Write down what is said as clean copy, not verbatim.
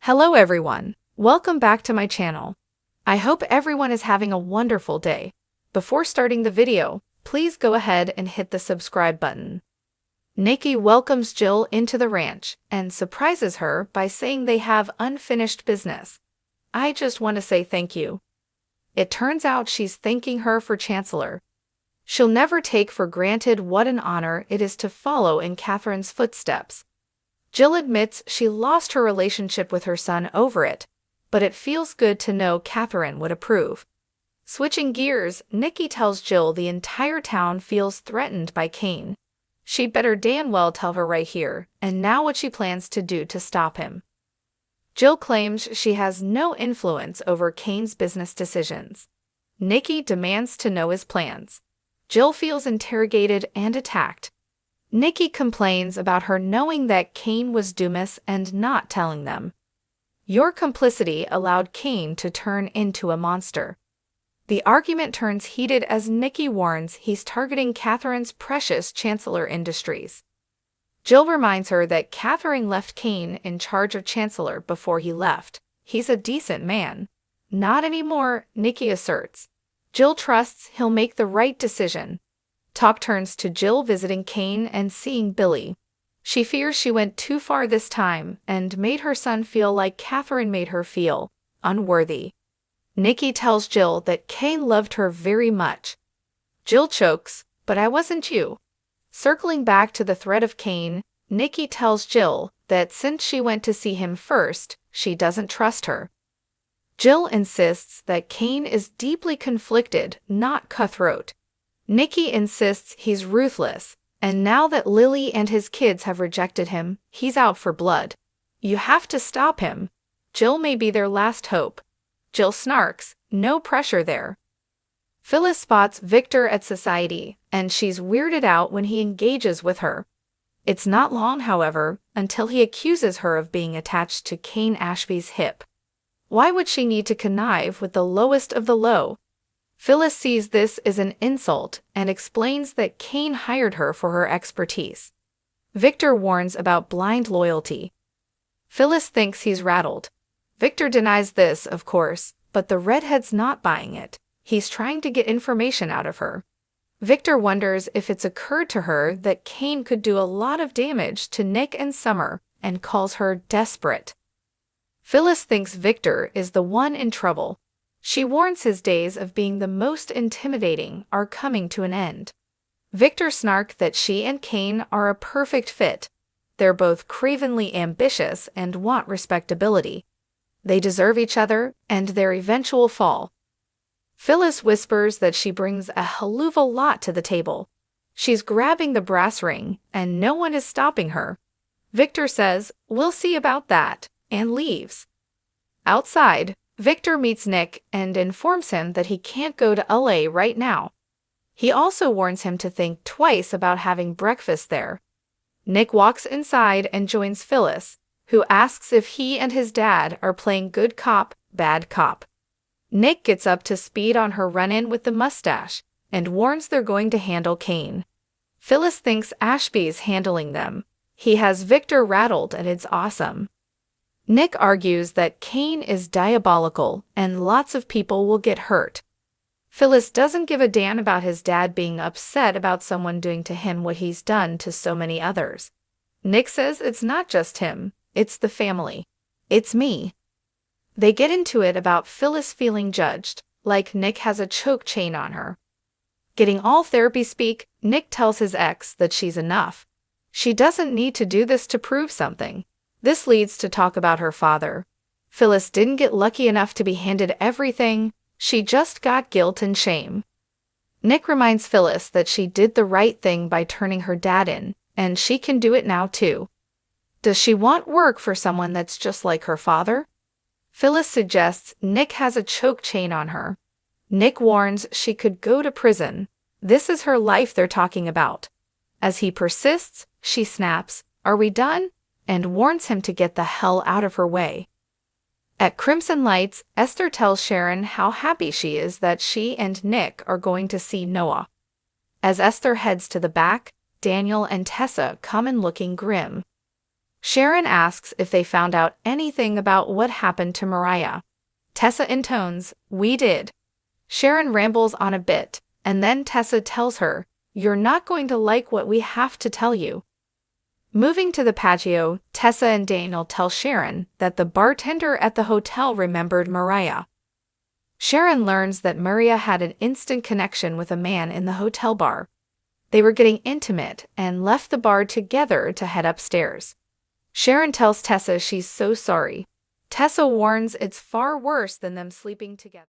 Hello everyone, welcome back to my channel. I hope everyone is having a wonderful day. Before starting the video, please go ahead and hit the subscribe button. Nikki welcomes Jill into the ranch and surprises her by saying they have unfinished business. I just want to say thank you. It turns out she's thanking her for Chancellor. She'll never take for granted what an honor it is to follow in Catherine's footsteps. Jill admits she lost her relationship with her son over it, but it feels good to know Catherine would approve. Switching gears, Nikki tells Jill the entire town feels threatened by Kane. She'd better damn well tell her right here, and now what she plans to do to stop him. Jill claims she has no influence over Kane's business decisions. Nikki demands to know his plans. Jill feels interrogated and attacked. Nikki complains about her knowing that Kane was Dumas and not telling them. Your complicity allowed Kane to turn into a monster. The argument turns heated as Nikki warns he's targeting Catherine's precious Chancellor Industries. Jill reminds her that Catherine left Kane in charge of Chancellor before he left. He's a decent man. Not anymore, Nikki asserts. Jill trusts he'll make the right decision. Talk turns to Jill visiting Kane and seeing Billy. She fears she went too far this time and made her son feel like Catherine made her feel, unworthy. Nikki tells Jill that Kane loved her very much. Jill chokes, "But I wasn't you." Circling back to the threat of Kane, Nikki tells Jill that since she went to see him first, she doesn't trust her. Jill insists that Kane is deeply conflicted, not cutthroat. Nikki insists he's ruthless, and now that Lily and his kids have rejected him, he's out for blood. You have to stop him. Jill may be their last hope. Jill snarks, "No pressure there." Phyllis spots Victor at society, and she's weirded out when he engages with her. It's not long, however, until he accuses her of being attached to Kane Ashby's hip. Why would she need to connive with the lowest of the low? Phyllis sees this as an insult and explains that Kane hired her for her expertise. Victor warns about blind loyalty. Phyllis thinks he's rattled. Victor denies this, of course, but the redhead's not buying it. He's trying to get information out of her. Victor wonders if it's occurred to her that Kane could do a lot of damage to Nick and Summer and calls her desperate. Phyllis thinks Victor is the one in trouble. She warns his days of being the most intimidating are coming to an end. Victor snarks that she and Kane are a perfect fit. They're both cravenly ambitious and want respectability. They deserve each other and their eventual fall. Phyllis whispers that she brings a helluva lot to the table. She's grabbing the brass ring, and no one is stopping her. Victor says, "We'll see about that," and leaves. Outside, Victor meets Nick and informs him that he can't go to LA right now. He also warns him to think twice about having breakfast there. Nick walks inside and joins Phyllis, who asks if he and his dad are playing good cop, bad cop. Nick gets up to speed on her run-in with the mustache and warns they're going to handle Kane. Phyllis thinks Ashby's handling them. He has Victor rattled and it's awesome. Nick argues that Kane is diabolical and lots of people will get hurt. Phyllis doesn't give a damn about his dad being upset about someone doing to him what he's done to so many others. Nick says it's not just him, it's the family. It's me. They get into it about Phyllis feeling judged, like Nick has a choke chain on her. Getting all therapy speak, Nick tells his ex that she's enough. She doesn't need to do this to prove something. This leads to talk about her father. Phyllis didn't get lucky enough to be handed everything, she just got guilt and shame. Nick reminds Phyllis that she did the right thing by turning her dad in, and she can do it now too. Does she want work for someone that's just like her father? Phyllis suggests Nick has a choke chain on her. Nick warns she could go to prison. This is her life they're talking about. As he persists, she snaps, "Are we done?" and warns him to get the hell out of her way. At Crimson Lights, Esther tells Sharon how happy she is that she and Nick are going to see Noah. As Esther heads to the back, Daniel and Tessa come in looking grim. Sharon asks if they found out anything about what happened to Mariah. Tessa intones, "We did." Sharon rambles on a bit, and then Tessa tells her, "You're not going to like what we have to tell you." Moving to the patio, Tessa and Daniel tell Sharon that the bartender at the hotel remembered Mariah. Sharon learns that Mariah had an instant connection with a man in the hotel bar. They were getting intimate and left the bar together to head upstairs. Sharon tells Tessa she's so sorry. Tessa warns it's far worse than them sleeping together.